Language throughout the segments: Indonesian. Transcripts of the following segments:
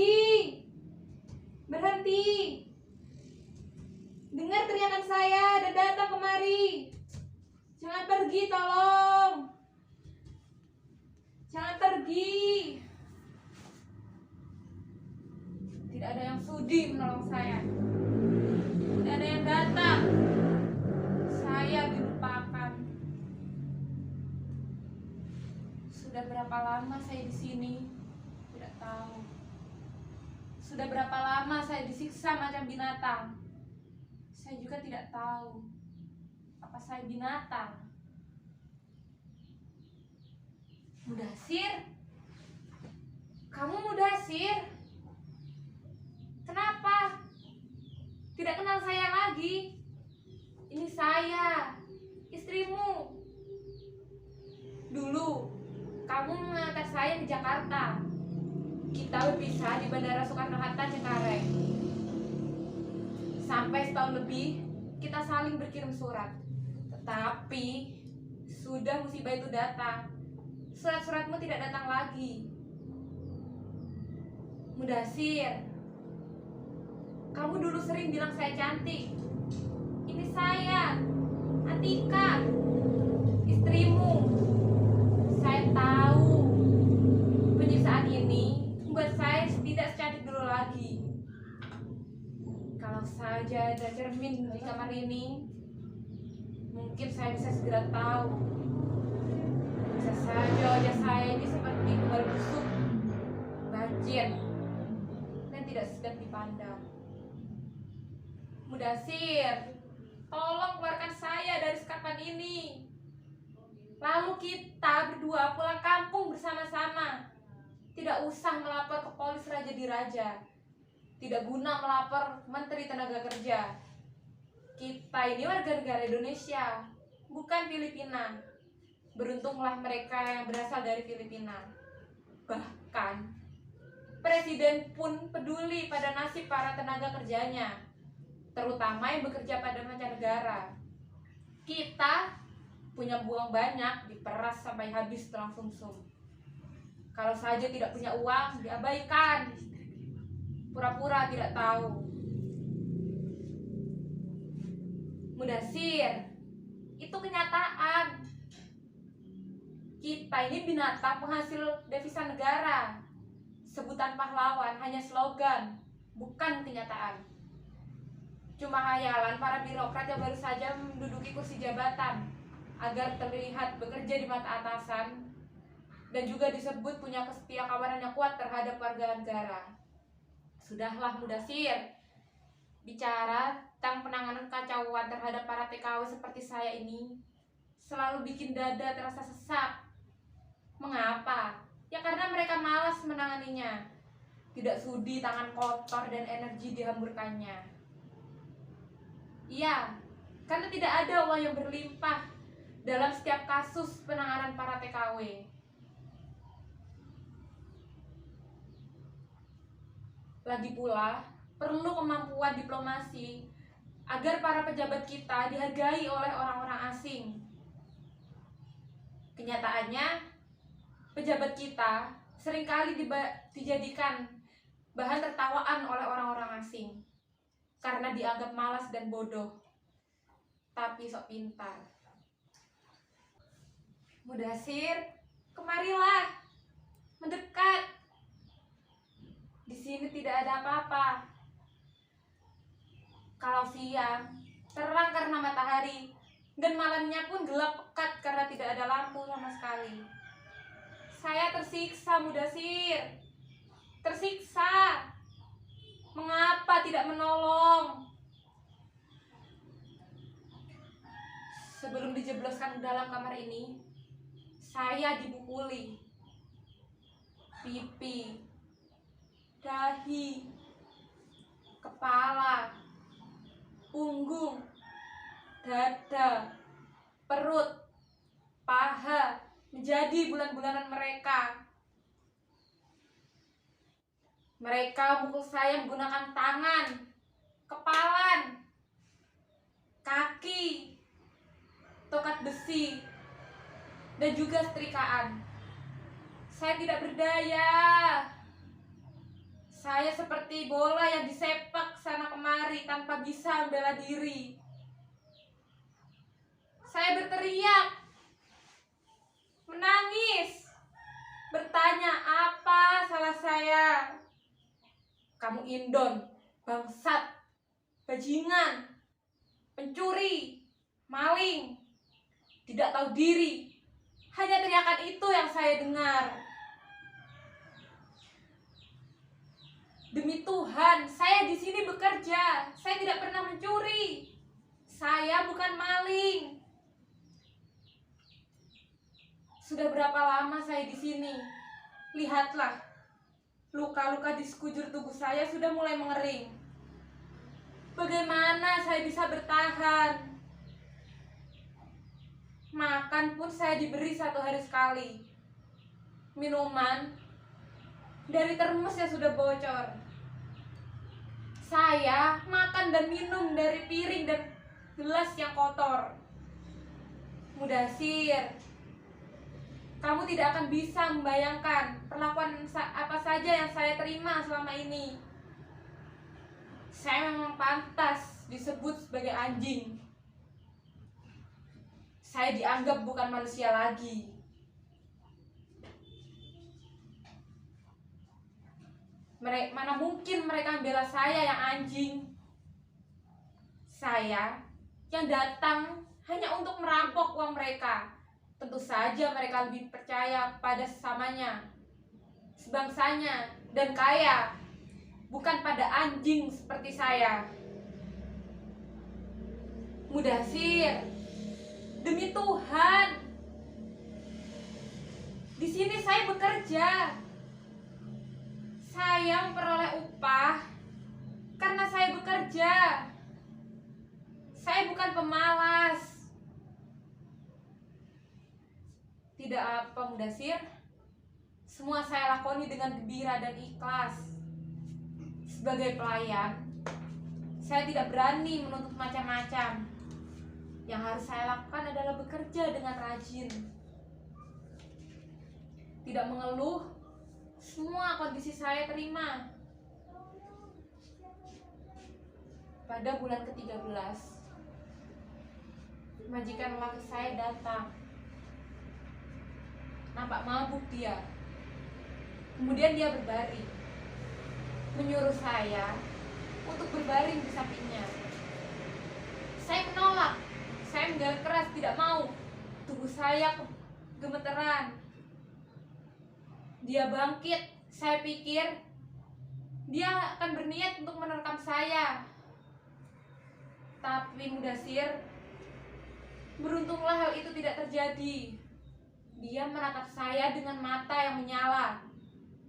pergi. Berhenti. Dengar teriakan saya dan datang kemari. Jangan pergi, tolong. Jangan pergi. Tidak ada yang sudi menolong saya. Tidak ada yang datang. Saya dilupakan. Sudah berapa lama saya di sini? Tidak tahu. Sudah berapa lama saya disiksa macam binatang? Saya juga tidak tahu. Apa saya binatang? Mudasir? Kamu Mudasir? Kenapa? Tidak kenal saya lagi? Ini saya, istrimu. Dulu, kamu mengantar saya di Jakarta. Kita berpisah di Bandara Soekarno-Hatta, Cengkareng. Sampai setahun lebih, kita saling berkirim surat. Tetapi, sudah musibah itu datang. Surat-suratmu tidak datang lagi. Mudasir, kamu dulu sering bilang saya cantik. Ini saya, Atika, istrimu. Saya tahu penyiksaan ini membuat saya tidak secantik dulu lagi. Kalau saja ada cermin di kamar ini, mungkin saya bisa segera tahu. Bisa saja wajah saya ini seperti kembal busuk, banjir, dan tidak sedap dipandang. Mudasir, tolong keluarkan saya dari sekapan ini. Lalu kita berdua pulang kampung bersama-sama. Tidak usah melapor ke polis Raja Diraja. Tidak guna melapor Menteri Tenaga Kerja. Kita ini warga negara Indonesia, bukan Filipina. Beruntunglah mereka yang berasal dari Filipina. Bahkan Presiden pun peduli pada nasib para tenaga kerjanya, terutama yang bekerja pada mancanegara. Kita punya uang banyak, diperas sampai habis tulang sumsum. Kalau saja tidak punya uang, diabaikan, pura-pura tidak tahu. Mudasir, itu kenyataan. Kita ini binatang penghasil devisa negara. Sebutan pahlawan hanya slogan, bukan kenyataan. Cuma hayalan para birokrat yang baru saja menduduki kursi jabatan agar terlihat bekerja di mata atasan dan juga disebut punya kesetiakawanan yang kuat terhadap warga negara. Sudahlah Mudasir, bicara tentang penanganan kacauan terhadap para TKW seperti saya ini selalu bikin dada terasa sesak. Mengapa? Ya karena mereka malas menanganinya. Tidak sudi tangan kotor dan energi dihamburkannya. Iya, karena tidak ada uang yang berlimpah dalam setiap kasus penanganan para TKW. Lagi pula, perlu kemampuan diplomasi agar para pejabat kita dihargai oleh orang-orang asing. Kenyataannya, pejabat kita seringkali dijadikan bahan tertawaan oleh orang-orang asing karena dianggap malas dan bodoh, tapi sok pintar. Mudasir, kemarilah, mendekat. Di sini tidak ada apa-apa. Kalau siang, terang karena matahari, dan malamnya pun gelap pekat karena tidak ada lampu sama sekali. Saya tersiksa, Mudasir. Tersiksa. Mengapa tidak menolong? Sebelum dijebloskan ke dalam kamar ini, saya dipukuli. Pipi, dahi, kepala, punggung, dada, perut, paha, menjadi bulan-bulanan mereka. Mereka mukul saya menggunakan tangan, kepalan, kaki, tokat besi, dan juga setrikaan. Saya tidak berdaya. Saya seperti bola yang disepak sana kemari tanpa bisa membela diri. Saya berteriak, menangis, bertanya apa salah saya. Kamu indon, bangsat, bajingan, pencuri, maling, tidak tahu diri. Hanya teriakan itu yang saya dengar. Demi Tuhan, saya di sini bekerja. Saya tidak pernah mencuri. Saya bukan maling. Sudah berapa lama saya di sini? Lihatlah, luka-luka di sekujur tubuh saya sudah mulai mengering. Bagaimana saya bisa bertahan? Makan pun saya diberi 1 hari sekali. Minuman dari termos yang sudah bocor. Saya makan dan minum dari piring dan gelas yang kotor. Mudasir, kamu tidak akan bisa membayangkan perlakuan apa saja yang saya terima selama ini. Saya memang pantas disebut sebagai anjing. Saya dianggap bukan manusia lagi. Mana mungkin mereka membela saya yang anjing. Saya yang datang hanya untuk merampok uang mereka. Tentu saja mereka lebih percaya pada sesamanya, sebangsanya, dan kaya, bukan pada anjing seperti saya. Mudasir, demi Tuhan, di sini saya bekerja. Saya memperoleh upah karena saya bekerja. Saya bukan pemalas. Tidak apa, Mudasir. Semua saya lakoni dengan gembira dan ikhlas. Sebagai pelayan, saya tidak berani menuntut macam-macam. Yang harus saya lakukan adalah bekerja dengan rajin. Tidak mengeluh, semua kondisi saya terima. Pada bulan ke-13, majikan laki saya datang. Nampak mabuk dia. Kemudian dia berbaring, menyuruh saya untuk berbaring di sampingnya. Saya menolak. Saya menggelar keras, tidak mau. Tubuh saya gemeteran. Dia bangkit. Saya pikir dia akan berniat untuk menerkam saya. Tapi Mudasir, beruntunglah hal itu tidak terjadi. Dia menatap saya dengan mata yang menyala.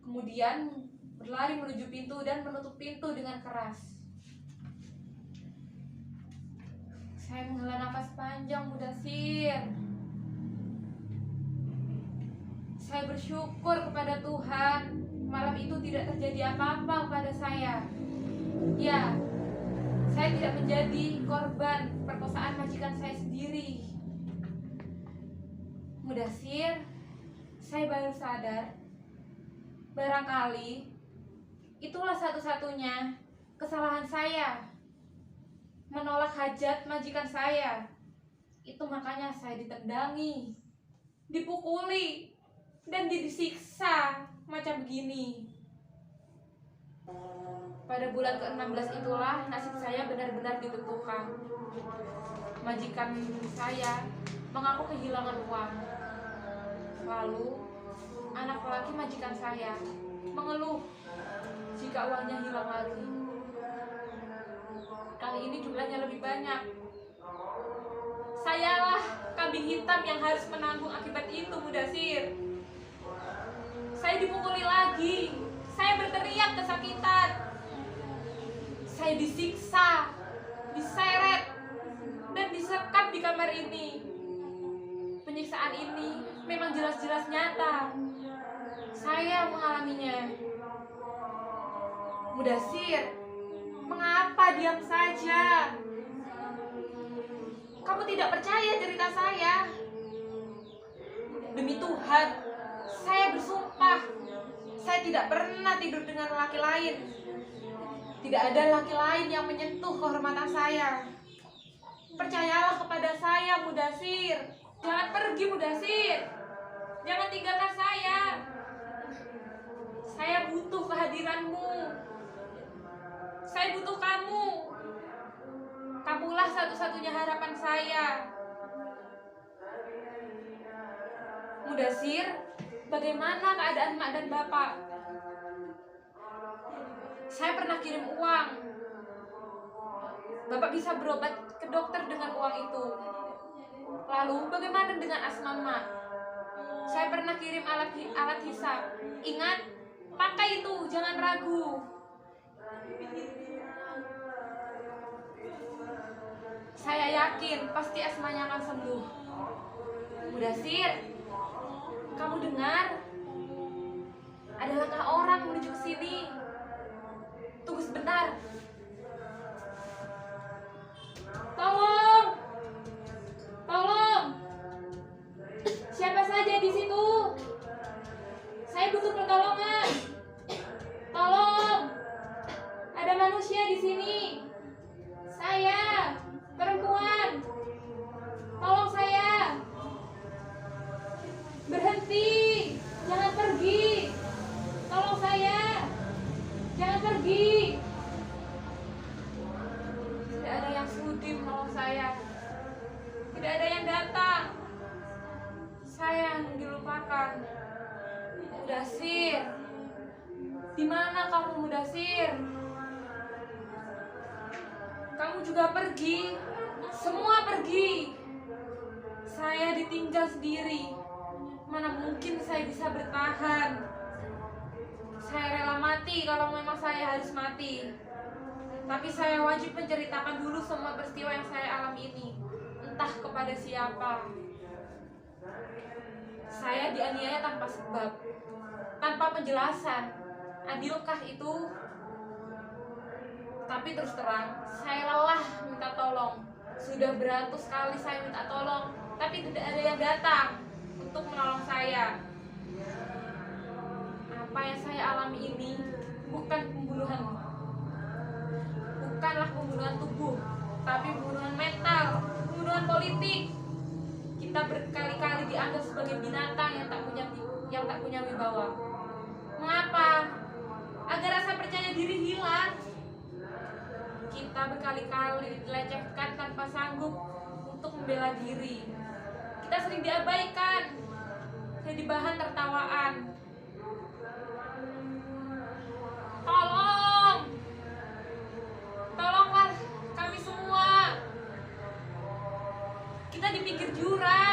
Kemudian berlari menuju pintu dan menutup pintu dengan keras. Saya menghela nafas panjang, Mudasir. Saya bersyukur kepada Tuhan, malam itu tidak terjadi apa-apa kepada saya. Ya, saya tidak menjadi korban perkosaan majikan saya sendiri. Mudasir, saya baru sadar, barangkali itulah satu-satunya kesalahan saya, menolak hajat majikan saya. Itu makanya saya ditendangi, dipukuli, dan disiksa macam begini. Pada bulan ke-16 itulah nasib saya benar-benar ditentukan. Majikan saya mengaku kehilangan uang. Lalu anak lelaki majikan saya mengeluh jika uangnya hilang lagi. Kali ini jumlahnya lebih banyak. Sayalah kambing hitam yang harus menanggung akibat itu, Mudasir. Saya dipukuli lagi. Saya berteriak kesakitan. Saya disiksa, diseret, dan disekap di kamar ini. Penyiksaan ini memang jelas-jelas nyata. Saya mengalaminya. Mudasir, mengapa diam saja? Kamu tidak percaya cerita saya? Demi Tuhan, saya bersumpah, saya tidak pernah tidur dengan laki lain. Tidak ada laki lain yang menyentuh kehormatan saya. Percayalah kepada saya, Mudasir. Jangan pergi, Mudasir. Jangan tinggalkan saya. Saya butuh kehadiranmu. Saya butuh kamu. Kamulah satu-satunya harapan saya. Mudasir, bagaimana keadaan mak dan bapak? Saya pernah kirim uang. Bapak bisa berobat ke dokter dengan uang itu. Lalu bagaimana dengan asma mak? Saya pernah kirim alat hisap. Ingat, pakai itu, jangan ragu. Saya yakin pasti asmanya akan sembuh. Mudasir, kamu dengar? Ada langkah orang menuju ke sini. Tunggu sebentar. Tolong! Tolong! Siapa saja di situ? Saya butuh pertolongan. Tolong! Ada manusia di sini. Saya, perempuan. Tolong saya. Berhenti. Jangan pergi. Tolong saya. Jangan pergi. Tidak ada yang sudi menolong saya. Tidak ada yang datang. Saya yang dilupakan. Mudasir, di mana kamu, Mudasir? Kamu juga pergi. Semua pergi. Saya ditinggal sendiri. Mana mungkin saya bisa bertahan. Saya rela mati kalau memang saya harus mati. Tapi saya wajib menceritakan dulu semua peristiwa yang saya alami ini. Entah kepada siapa. Saya dianiaya tanpa sebab, tanpa penjelasan. Adilkah itu? Tapi terus terang, saya lelah minta tolong. Sudah beratus kali saya minta tolong, tapi tidak ada yang datang untuk menolong saya. Apa yang saya alami ini bukan pembunuhan, bukanlah pembunuhan tubuh, tapi pembunuhan mental, pembunuhan politik. Kita berkali-kali dianggap sebagai binatang yang tak punya wibawa. Mengapa? Agar rasa percaya diri hilang. Kita berkali-kali dilecehkan tanpa sanggup untuk membela diri. Kita sering diabaikan, jadi bahan tertawaan. Tolong! Tolonglah kami semua. Kita di pinggir jurang.